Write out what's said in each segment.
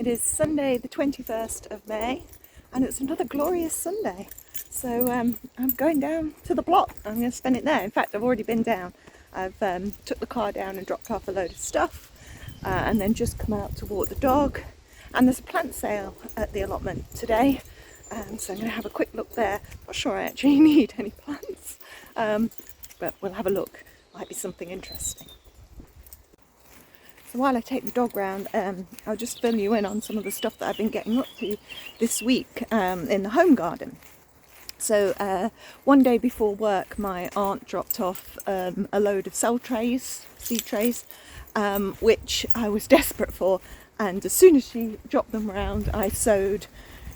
It is Sunday the 21st of May and it's another glorious Sunday. So I'm going down to the plot. I'm going to spend it there. In fact, I've already been down. I've took the car down and dropped off a load of stuff and then just come out to walk the dog. And there's a plant sale at the allotment today. So I'm going to have a quick look there. Not sure I actually need any plants, but we'll have a look. Might be something interesting. So while I take the dog round, I'll just fill you in on some of the stuff that I've been getting up to this week in the home garden. So one day before work, my aunt dropped off a load of seed trays, which I was desperate for. And as soon as she dropped them around, I sowed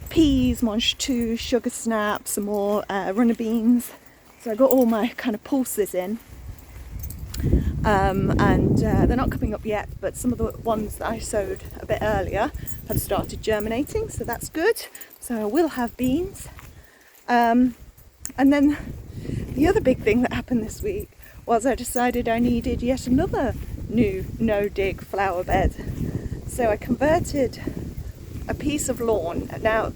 peas, mange tout, sugar snap, some more runner beans. So I got all my kind of pulses in. And they're not coming up yet, but some of the ones that I sowed a bit earlier have started germinating, so that's good. So I will have beans. And then the other big thing that happened this week was I decided I needed yet another new no-dig flower bed. So I converted a piece of lawn. Now,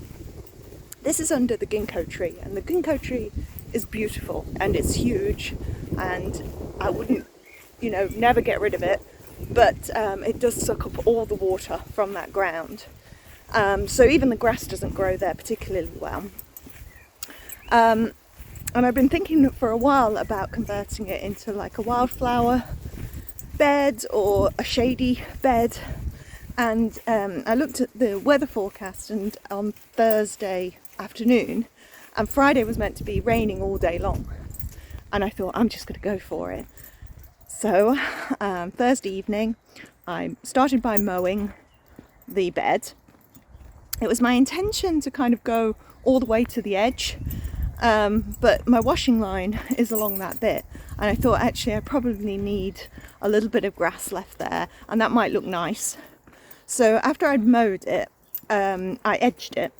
this is under the ginkgo tree, and the ginkgo tree is beautiful and it's huge, and I wouldn't, never get rid of it, but it does suck up all the water from that ground. So even the grass doesn't grow there particularly well. And I've been thinking for a while about converting it into like a wildflower bed or a shady bed. And I looked at the weather forecast, and on Thursday afternoon, and Friday was meant to be raining all day long. And I thought, I'm just going to go for it. So Thursday evening, I started by mowing the bed. It was my intention to kind of go all the way to the edge, but my washing line is along that bit. And I thought, actually, I probably need a little bit of grass left there, and that might look nice. So after I'd mowed it, I edged it.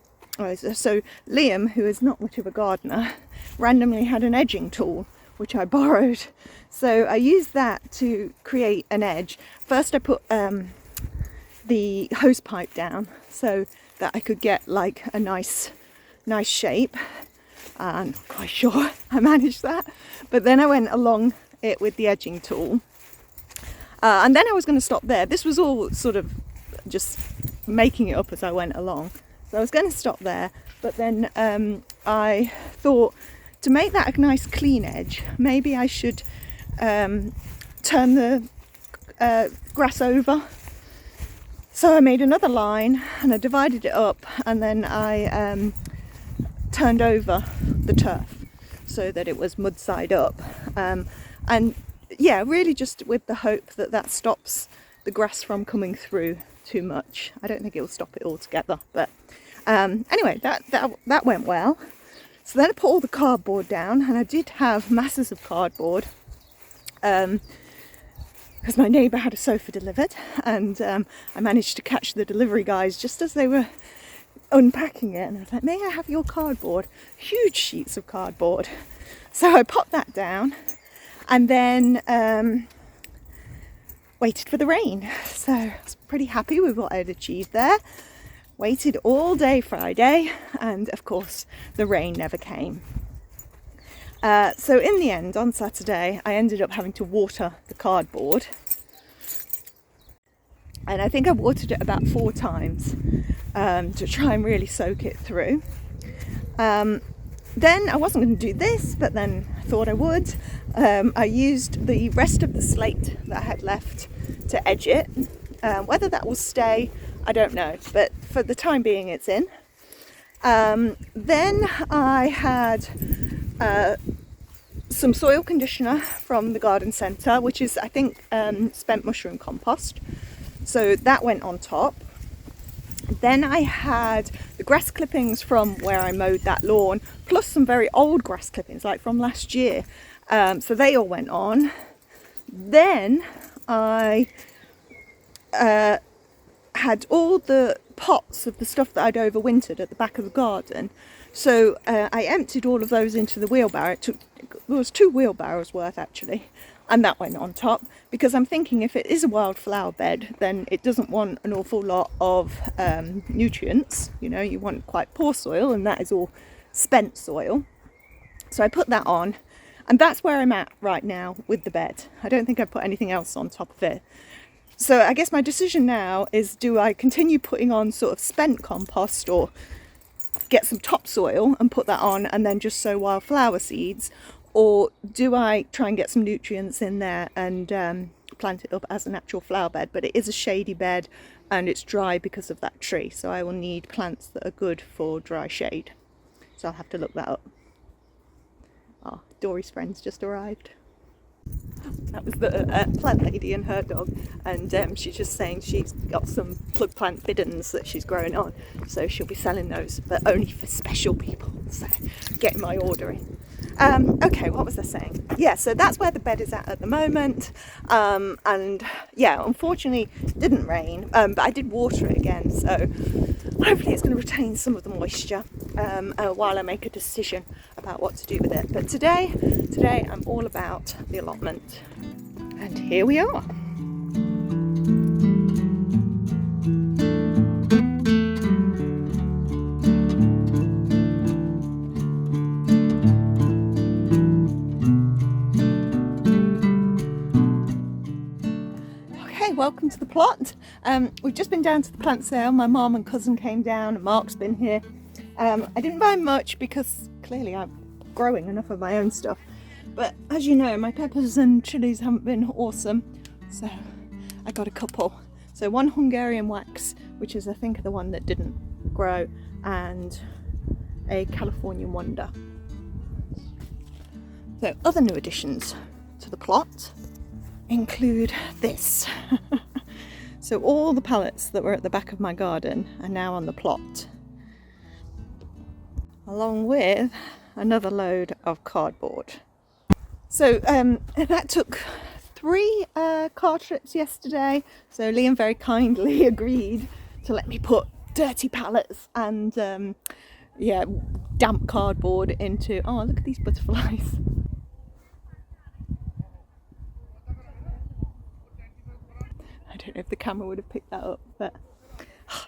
So Liam, who is not much of a gardener, randomly had an edging tool, which I borrowed. So I used that to create an edge. First I put the hose pipe down so that I could get like a nice shape. I'm not quite sure I managed that. But then I went along it with the edging tool. And then I was going to stop there. This was all sort of just making it up as I went along. So I was going to stop there, but then I thought, to make that a nice clean edge, maybe I should turn the grass over. So I made another line and I divided it up, and then I turned over the turf so that it was mud side up. And yeah, really just with the hope that that stops the grass from coming through too much. I don't think it will stop it altogether, but anyway, that went well. So then I put all the cardboard down, and I did have masses of cardboard because my neighbour had a sofa delivered, and I managed to catch the delivery guys just as they were unpacking it, and I was like, may I have your cardboard? Huge sheets of cardboard. So I popped that down, and then waited for the rain. So I was pretty happy with what I had achieved there. Waited all day Friday, and of course the rain never came. So in the end, on Saturday, I ended up having to water the cardboard. And I think I watered it about 4 times to try and really soak it through. Then I wasn't going to do this, but then I thought I would. I used the rest of the slate that I had left to edge it. Whether that will stay, I don't know, but for the time being it's in. Then I had some soil conditioner from the garden centre, which is, I think, spent mushroom compost. So that went on top. Then I had the grass clippings from where I mowed that lawn, plus some very old grass clippings, like from last year. So they all went on. Then I had all the pots of the stuff that I'd overwintered at the back of the garden. So I emptied all of those into the wheelbarrow. There was 2 wheelbarrows worth actually and that went on top, because I'm thinking if it is a wildflower bed, then it doesn't want an awful lot of nutrients. You know, you want quite poor soil, and that is all spent soil. So I put that on, and that's where I'm at right now with the bed. I don't think I've put anything else on top of it. So I guess my decision now is, do I continue putting on sort of spent compost, or get some topsoil and put that on and then just sow wildflower seeds? Or do I try and get some nutrients in there and plant it up as an actual flower bed? But it is a shady bed and it's dry because of that tree. So I will need plants that are good for dry shade. So I'll have to look that up. Oh, Dory's friends just arrived. That was the plant lady and her dog, and she's just saying she's got some plug plant biddens that she's growing on, so she'll be selling those, but only for special people, so getting my order in. Okay, what was I saying? Yeah, so that's where the bed is at the moment, and yeah, unfortunately it didn't rain, but I did water it again, so hopefully it's going to retain some of the moisture while I make a decision about what to do with it. But today I'm all about the allotment, and here we are. Welcome to the plot. We've just been down to the plant sale. My mum and cousin came down and Mark's been here. I didn't buy much because clearly I'm growing enough of my own stuff, but as you know, my peppers and chilies haven't been awesome, so I got a couple. So one Hungarian wax, which is I think the one that didn't grow, and a Californian wonder. So other new additions to the plot include this. So all the pallets that were at the back of my garden are now on the plot, along with another load of cardboard. So that took 3 car trips yesterday, so Liam very kindly agreed to let me put dirty pallets and yeah, damp cardboard into, oh look at these butterflies. I don't know if the camera would have picked that up, but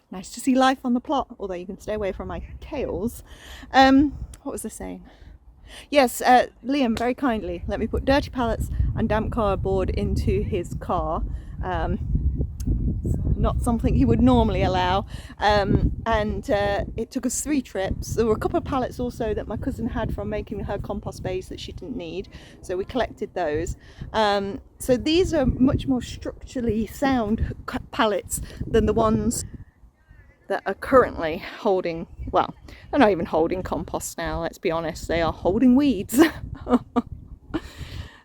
nice to see life on the plot, although you can stay away from my tails. What was I saying? Yes, Liam very kindly let me put dirty pallets and damp cardboard into his car. Not something he would normally allow, and it took us 3 trips. There were a couple of pallets also that my cousin had from making her compost base that she didn't need, so we collected those. So these are much more structurally sound pallets than the ones that are currently holding, well, they're not even holding compost now, let's be honest, they are holding weeds.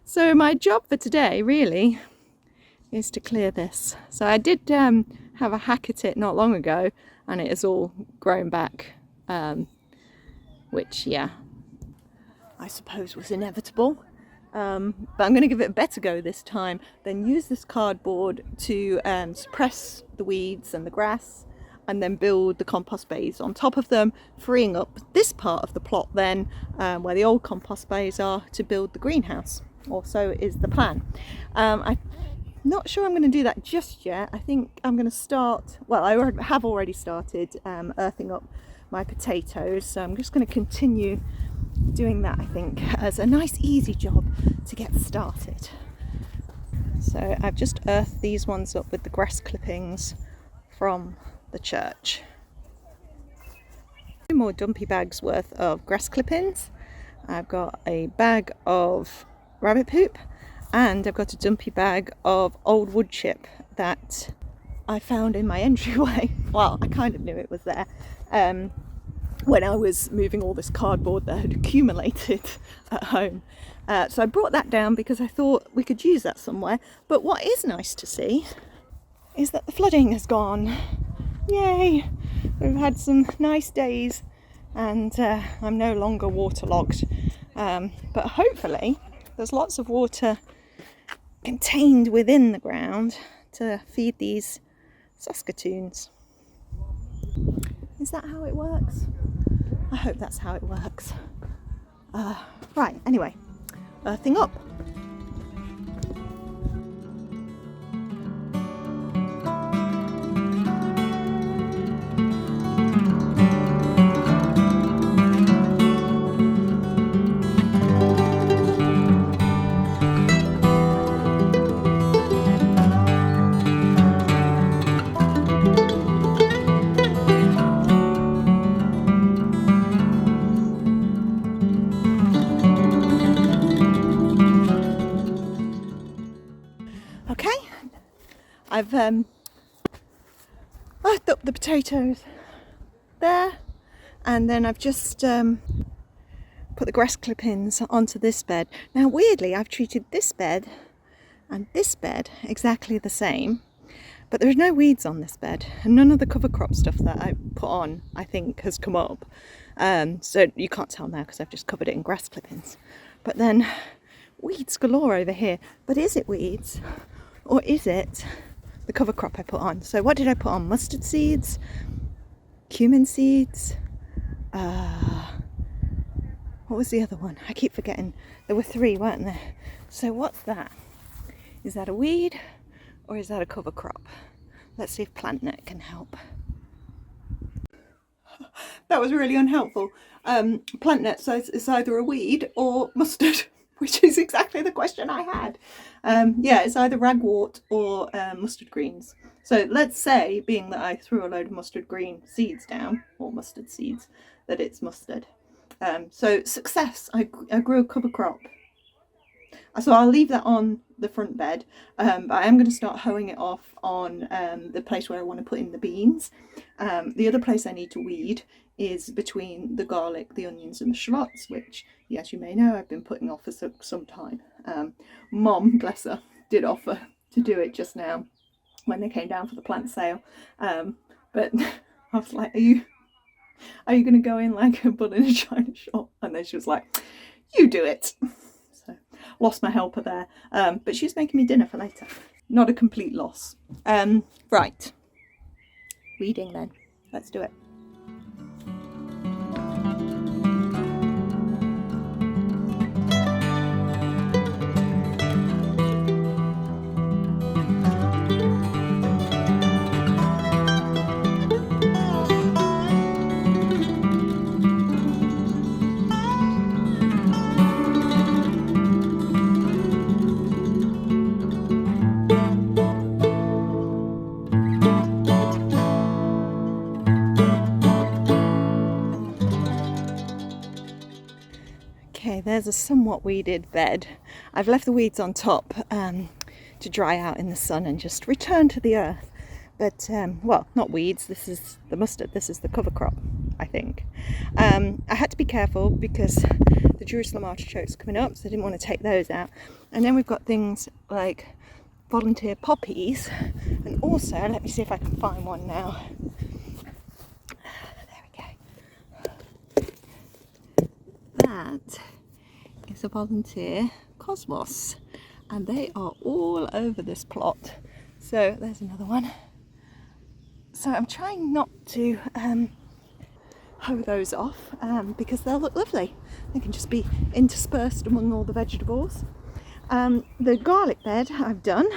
So my job for today really is to clear this. So I did have a hack at it not long ago, and it has all grown back, which, yeah, I suppose was inevitable. But I'm going to give it a better go this time, then use this cardboard to suppress the weeds and the grass, and then build the compost bays on top of them, freeing up this part of the plot then, where the old compost bays are, to build the greenhouse, or so is the plan. I'm not sure I'm going to do that just yet. I think I'm going to start, well, I have already started earthing up my potatoes, so I'm just going to continue doing that, I think, as a nice easy job to get started. So I've just earthed these ones up with the grass clippings from the church. 2 more dumpy bags worth of grass clippings. I've got a bag of rabbit poop, and I've got a dumpy bag of old wood chip that I found in my entryway. Well, I kind of knew it was there when I was moving all this cardboard that had accumulated at home. So I brought that down because I thought we could use that somewhere. But what is nice to see is that the flooding has gone. Yay! We've had some nice days, and I'm no longer waterlogged. But hopefully there's lots of water contained within the ground to feed these Saskatoons. Is that how it works? I hope that's how it works. Right, anyway, earthing up. I've earthed up the potatoes there, and then I've just put the grass clippings onto this bed. Now weirdly, I've treated this bed and this bed exactly the same, but there's no weeds on this bed, and none of the cover crop stuff that I put on, I think, has come up. So you can't tell now because I've just covered it in grass clippings. But then weeds galore over here. But is it weeds, or is it the cover crop I put on? So what did I put on? Mustard seeds, cumin seeds, what was the other one? I keep forgetting. There were 3, weren't there? So what's that? Is that a weed or is that a cover crop? Let's see if PlantNet can help. That was really unhelpful. PlantNet says it's either a weed or mustard, which is exactly the question I had. Yeah, it's either ragwort or mustard greens. So let's say, being that I threw a load of mustard green seeds down, or mustard seeds, that it's mustard. So success, I grew a cover crop. So I'll leave that on the front bed, but I am going to start hoeing it off on the place where I want to put in the beans. The other place I need to weed is between the garlic, the onions and the shallots, which, as you may know, I've been putting off for some time. Mom, bless her, did offer to do it just now when they came down for the plant sale. But I was like, are you going to go in like a bull in a china shop? And then she was like, you do it. So lost my helper there. But she's making me dinner for later. Not a complete loss. Right. Weeding then. Let's do it. Okay, there's a somewhat weeded bed. I've left the weeds on top to dry out in the sun and just return to the earth. But, well, not weeds, this is the mustard, this is the cover crop, I think. I had to be careful because the Jerusalem artichokes coming up, so I didn't want to take those out. And then we've got things like volunteer poppies, and also, let me see if I can find one now. That is a volunteer cosmos, and they are all over this plot. So there's another one. So I'm trying not to hoe those off because they'll look lovely. They can just be interspersed among all the vegetables. The garlic bed I've done.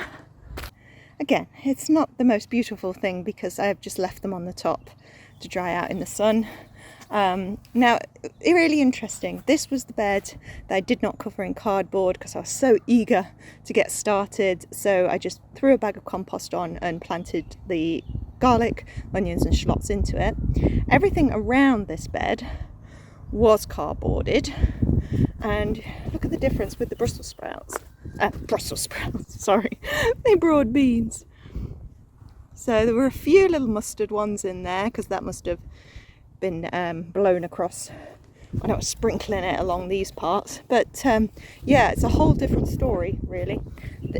Again, it's not the most beautiful thing because I've just left them on the top to dry out in the sun. Now, really interesting, this was the bed that I did not cover in cardboard because I was so eager to get started. So I just threw a bag of compost on and planted the garlic, onions and shallots into it. Everything around this bed was cardboarded, and look at the difference with the Brussels sprouts. Sorry, they broad beans. So there were a few little mustard ones in there because that must have been blown across when I was sprinkling it along these parts. But yeah, it's a whole different story really.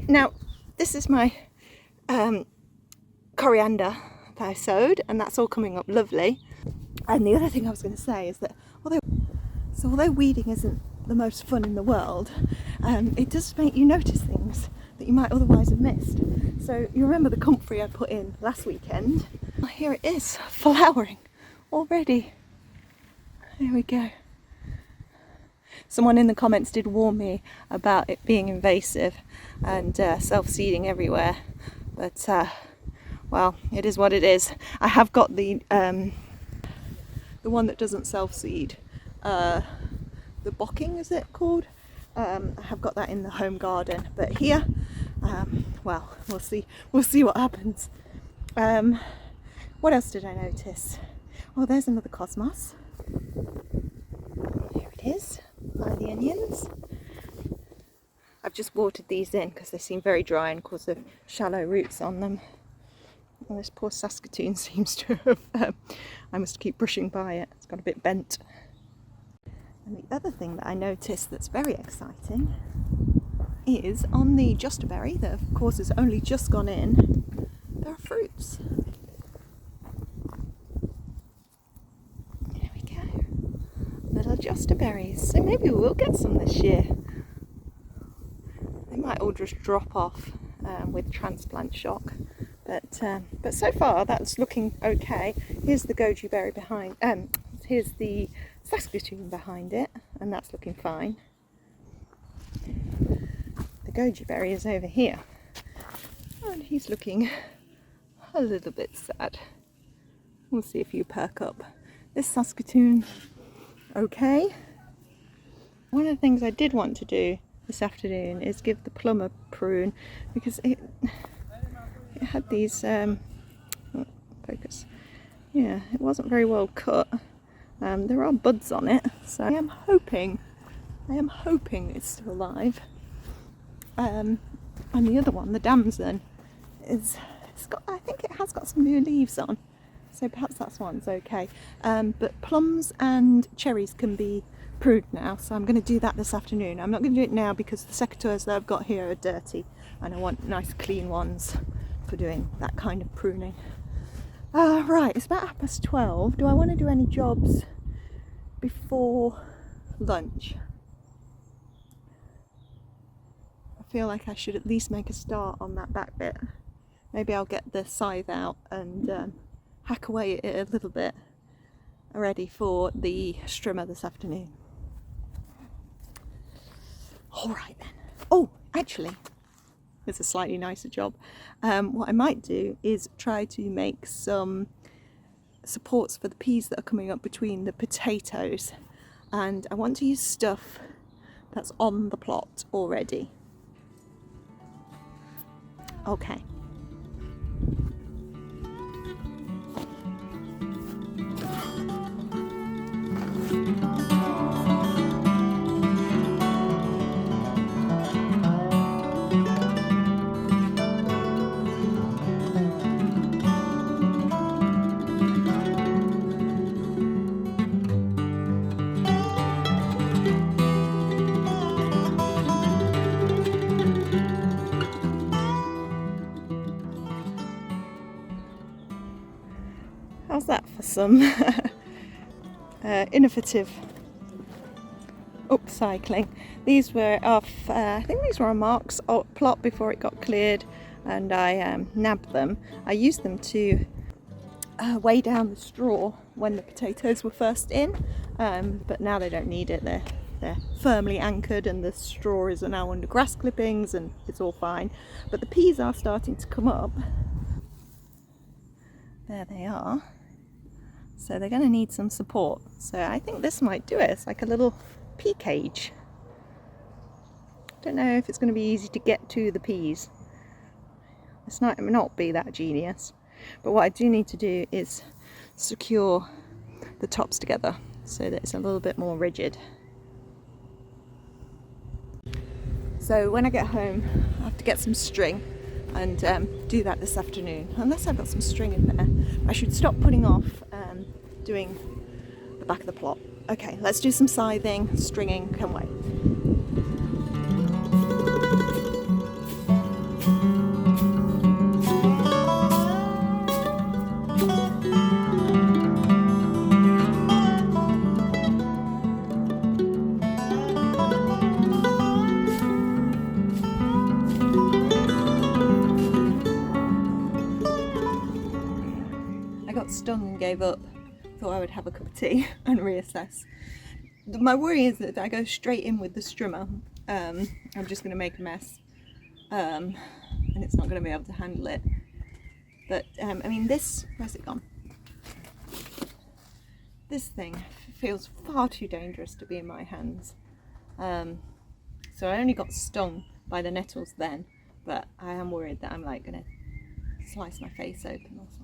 Now this is my coriander that I sowed, and that's all coming up lovely. And the other thing I was going to say is that although weeding isn't the most fun in the world, it does make you notice things that you might otherwise have missed. So you remember the comfrey I put in last weekend? Well, here it is, flowering already. There we go. Someone in the comments did warn me about it being invasive and self-seeding everywhere, but well, it is what it is. I have got the one that doesn't self-seed, the bocking, is it called? I have got that in the home garden, but here, well, we'll see what happens. What else did I notice? Oh, there's another cosmos. Here it is, by the onions. I've just watered these in because they seem very dry and because of shallow roots on them. And this poor Saskatoon seems to have, I must keep brushing by it, it's got a bit bent. And the other thing that I noticed that's very exciting is on the jostaberry, that of course has only just gone in, there are fruits. There we go, little jostaberries. So maybe we will get some this year. They might all just drop off with transplant shock. But so far that's looking okay. Here's the goji berry behind, here's the Saskatoon behind it, and that's looking fine. The goji berry is over here, and he's looking a little bit sad. We'll see if you perk up. This Saskatoon, okay. One of the things I did want to do this afternoon is give the plum a prune, because it had these, focus, yeah, it wasn't very well cut. There are buds on it, so I am hoping it's still alive. And the other one, the damson, I think it has got some new leaves on, so perhaps that one's okay. But plums and cherries can be pruned now, so I'm going to do that this afternoon. I'm not going to do it now because the secateurs that I've got here are dirty, and I want nice clean ones for doing that kind of pruning. Right, it's about 12:30. Do I want to do any jobs before lunch? I feel like I should at least make a start on that back bit. Maybe I'll get the scythe out and hack away at it a little bit, ready for the strimmer this afternoon. Alright then. Oh, actually, it's a slightly nicer job. What I might do is try to make some supports for the peas that are coming up between the potatoes, and I want to use stuff that's on the plot already. Okay. How's that for some innovative upcycling? These were off, I think these were on Mark's plot before it got cleared, and I nabbed them. I used them to weigh down the straw when the potatoes were first in, but now they don't need it. They're firmly anchored, and the straw is now under grass clippings, and it's all fine. But the peas are starting to come up. There they are. So they're going to need some support. So I think this might do it. It's like a little pea cage. Don't know if it's going to be easy to get to the peas. It's not, it may not be that genius. But what I do need to do is secure the tops together so that it's a little bit more rigid. So when I get home, I have to get some string and do that this afternoon, unless I've got some string in there. I should stop putting off doing the back of the plot. Okay, let's do some scything. Stringing can wait. Stung and gave up. Thought I would have a cup of tea and reassess. My worry is that if I go straight in with the strimmer, I'm just going to make a mess, and it's not going to be able to handle it. But I mean, where's it gone? This thing feels far too dangerous to be in my hands. So I only got stung by the nettles then, but I am worried that I'm like going to slice my face open or something.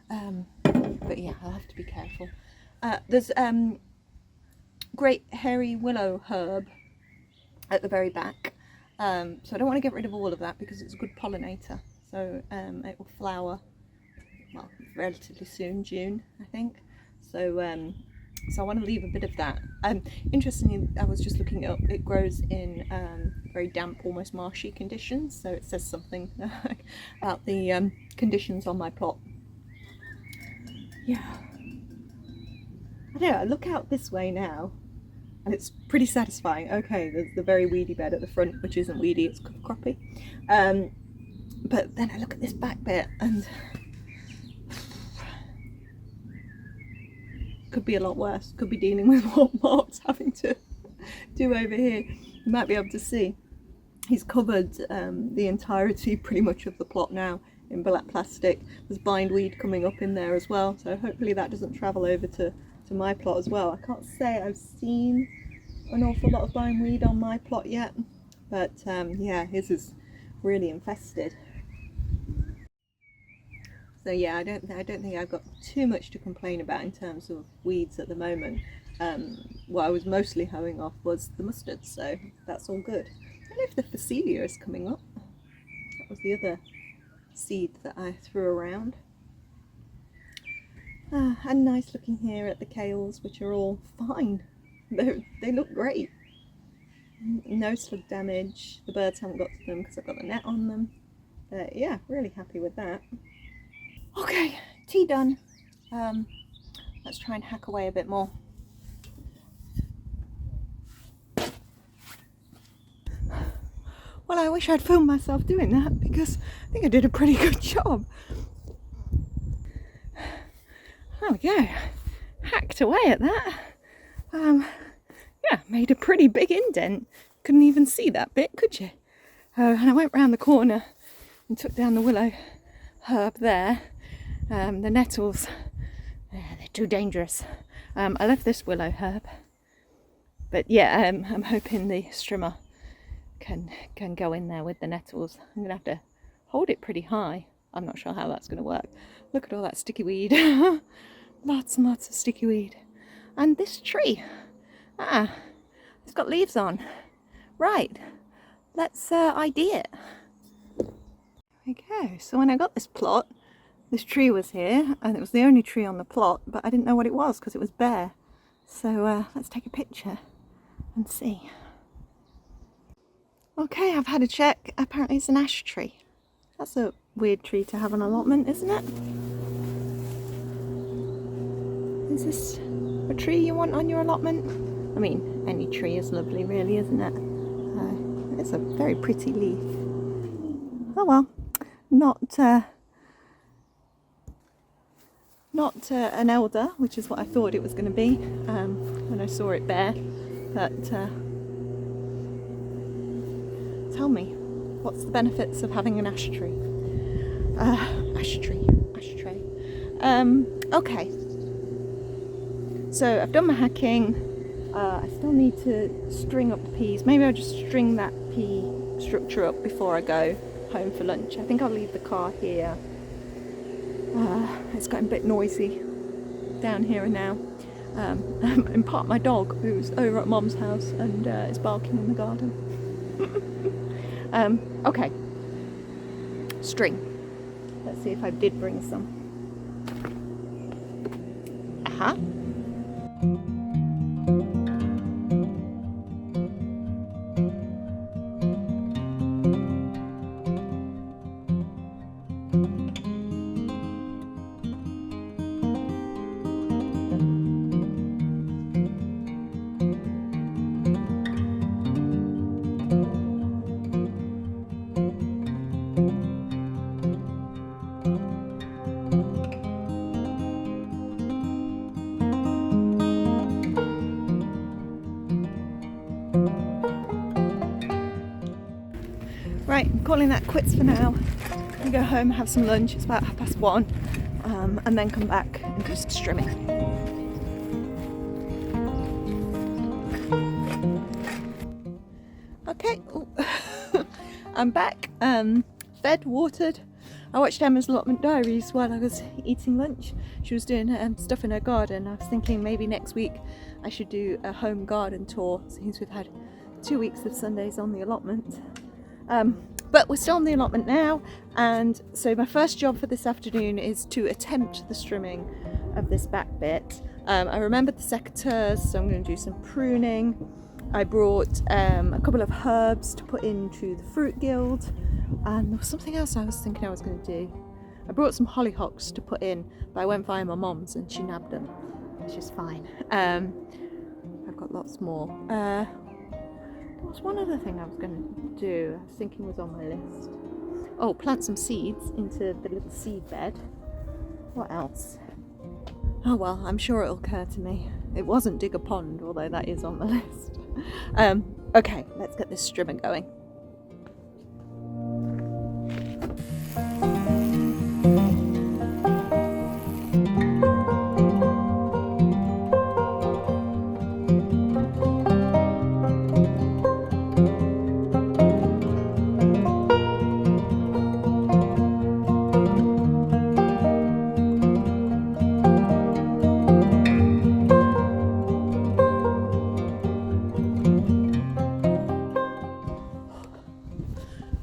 But yeah, I'll have to be careful. There's great hairy willow herb at the very back, So I don't want to get rid of all of that because it's a good pollinator. So it will flower, well, relatively soon, June, I think. So so I want to leave a bit of that. Interestingly, I was just looking it up. It grows in very damp, almost marshy conditions. So it says something about the conditions on my plot. Yeah. I don't know, I look out this way now and it's pretty satisfying. Okay, there's the very weedy bed at the front, which isn't weedy, it's croppy. But then I look at this back bit and could be a lot worse. Could be dealing with what Mark's having to do over here. You might be able to see. He's covered the entirety pretty much of the plot now in black plastic. There's bindweed coming up in there as well, so hopefully that doesn't travel over to my plot as well. I can't say I've seen an awful lot of bindweed on my plot yet, but yeah, his is really infested. So yeah, I don't think I've got too much to complain about in terms of weeds at the moment. What I was mostly hoeing off was the mustard, so that's all good. I don't know if the phacelia is coming up. That was the other seed that I threw around. And nice looking here at the kales, which are all fine. They look great. No slug damage. The birds haven't got to them because I've got the net on them. Yeah, really happy with that. Okay, tea done. Let's try and hack away a bit more. Well, I wish I'd filmed myself doing that because I think I did a pretty good job. There we go. Hacked away at that. Yeah, made a pretty big indent. Couldn't even see that bit, could you? And I went round the corner and took down the willow herb there. The nettles, they're too dangerous. I left this willow herb. But yeah, I'm hoping the strimmer can go in there with the nettles. I'm going to have to hold it pretty high. I'm not sure how that's going to work. Look at all that sticky weed. Lots and lots of sticky weed. And this tree. It's got leaves on. Right, let's ID it. There we go. So when I got this plot, this tree was here, and it was the only tree on the plot, but I didn't know what it was because it was bare. So let's take a picture and see. Okay, I've had a check. Apparently it's an ash tree. That's a weird tree to have an allotment, isn't it? Is this a tree you want on your allotment? I mean, any tree is lovely really, isn't it? It's a very pretty leaf. Oh well, not an elder, which is what I thought it was going to be when I saw it bare. But tell me, what's the benefits of having an ash tree? Ashtray. Okay. So I've done my hacking. I still need to string up the peas. Maybe I'll just string that pea structure up before I go home for lunch. I think I'll leave the car here. It's getting a bit noisy down here and now. In part my dog, who's over at Mom's house and is barking in the garden. Okay. String. Let's see if I did bring some. Aha. Right, I'm calling that quits for now. I'm go home, have some lunch. It's about 1:30, and then come back and do some strimming. Okay, I'm back. Fed, watered. I watched Emma's Allotment Diaries while I was eating lunch. She was doing stuff in her garden. I was thinking maybe next week I should do a home garden tour since we've had 2 weeks of Sundays on the allotment. But we're still on the allotment now, and so my first job for this afternoon is to attempt the strimming of this back bit. I remembered the secateurs, so I'm going to do some pruning. I brought a couple of herbs to put into the fruit guild, and there was something else I was thinking I was going to do. I brought some hollyhocks to put in, but I went via my mom's and she nabbed them, which is fine. I've got lots more. There was one other thing I was going to do, I was thinking was on my list. Oh, plant some seeds into the little seed bed. What else? Oh well, I'm sure it'll occur to me. It wasn't dig a pond, although that is on the list. Okay, let's get this strimmer going.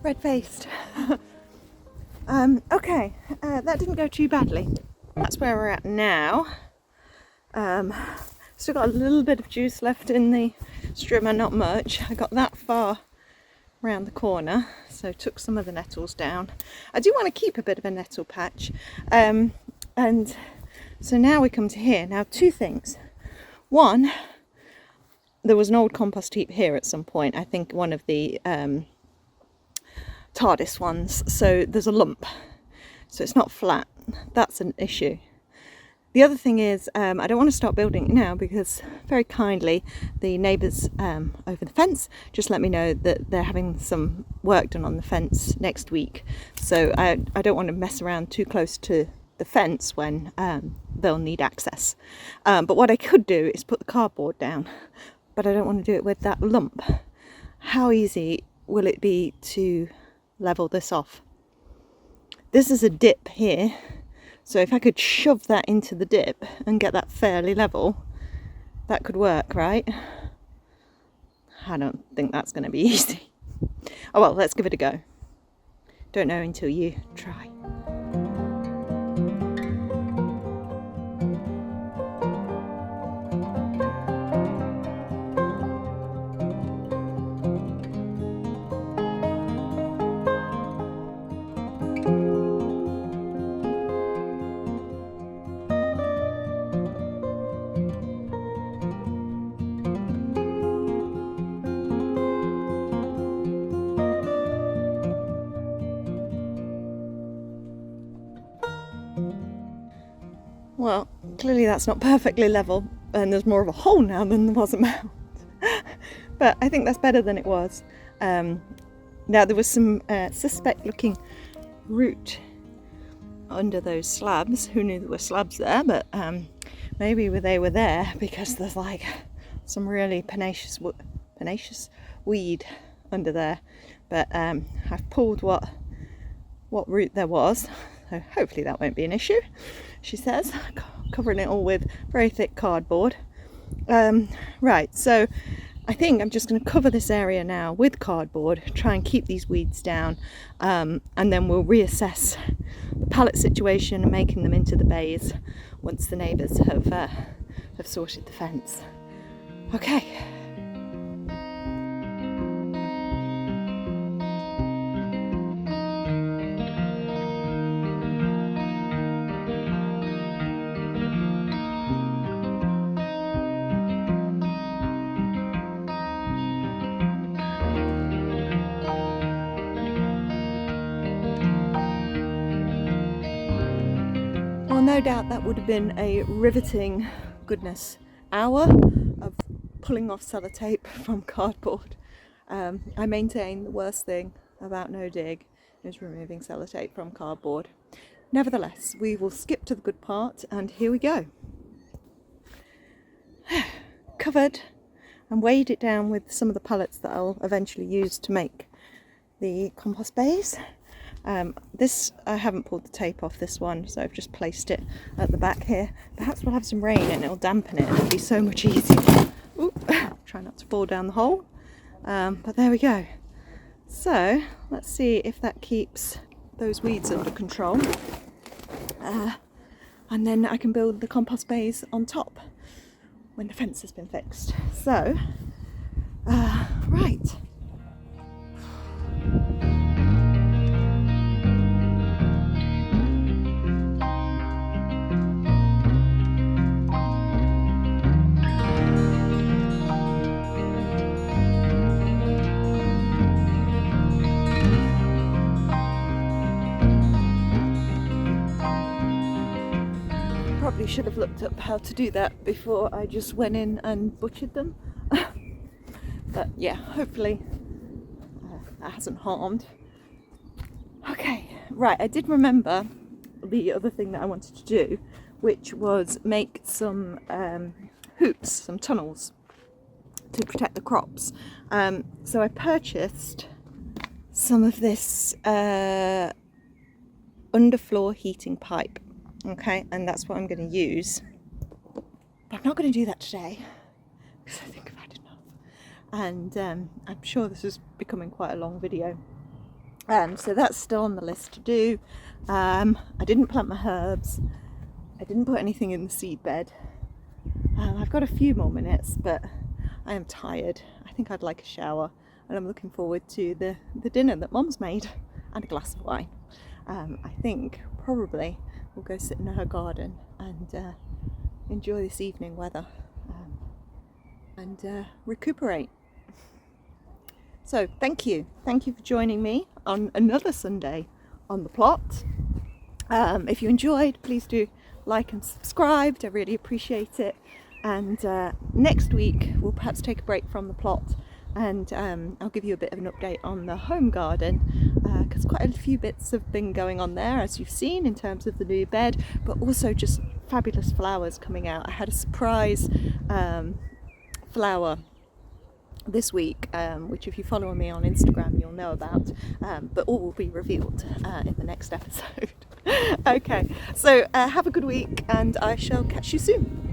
Red-faced. Okay, that didn't go too badly. That's where we're at now. Still got a little bit of juice left in the strimmer, not much. I got that far around the corner, so took some of the nettles down. I do want to keep a bit of a nettle patch, and so now we come to here. Now, two things. One, there was an old compost heap here at some point. I think one of the TARDIS ones, so there's a lump, so it's not flat. That's an issue. The other thing is, I don't want to start building it now because very kindly the neighbours over the fence just let me know that they're having some work done on the fence next week, so I don't want to mess around too close to the fence when they'll need access. But what I could do is put the cardboard down, but I don't want to do it with that lump. How easy will it be to level this off? This is a dip here, so if I could shove that into the dip and get that fairly level, that could work, right? I don't think that's going to be easy. Oh well, let's give it a go. Don't know until you try. Well, clearly that's not perfectly level, and there's more of a hole now than there was a mound. But I think that's better than it was. Now there was some suspect looking root under those slabs. Who knew there were slabs there? But maybe they were there because there's like some really pernicious weed under there. But I've pulled what root there was, so hopefully that won't be an issue, she says, covering it all with very thick cardboard. Right, so I think I'm just going to cover this area now with cardboard, try and keep these weeds down, and then we'll reassess the pallet situation and making them into the bays once the neighbours have sorted the fence. Okay. Well, no doubt that would have been a riveting goodness hour of pulling off sellotape from cardboard. I maintain the worst thing about no dig is removing sellotape from cardboard. Nevertheless, we will skip to the good part, and here we go. Covered and weighed it down with some of the pallets that I'll eventually use to make the compost bays. This, I haven't pulled the tape off this one, so I've just placed it at the back here. Perhaps we'll have some rain and it'll dampen it and it'll be so much easier. Oop, try not to fall down the hole. But there we go. So let's see if that keeps those weeds under control. And then I can build the compost bays on top when the fence has been fixed. So, right. Probably should have looked up how to do that before I just went in and butchered them. But yeah, hopefully that hasn't harmed. Okay, right, I did remember the other thing that I wanted to do, which was make some hoops, some tunnels to protect the crops. So I purchased some of this underfloor heating pipe. Okay, and that's what I'm going to use. But I'm not going to do that today because I think I've had enough. And I'm sure this is becoming quite a long video. So that's still on the list to do. I didn't plant my herbs. I didn't put anything in the seed bed. I've got a few more minutes, but I am tired. I think I'd like a shower. And I'm looking forward to the dinner that Mom's made and a glass of wine. I think probably we'll go sit in her garden and enjoy this evening weather and recuperate. So thank you for joining me on another Sunday on the plot. If you enjoyed, please do like and subscribe. I really appreciate it. And next week we'll perhaps take a break from the plot and I'll give you a bit of an update on the home garden, because quite a few bits have been going on there, as you've seen, in terms of the new bed, but also just fabulous flowers coming out. I had a surprise flower this week, which if you follow me on Instagram you'll know about, but all will be revealed in the next episode. Okay, so have a good week and I shall catch you soon.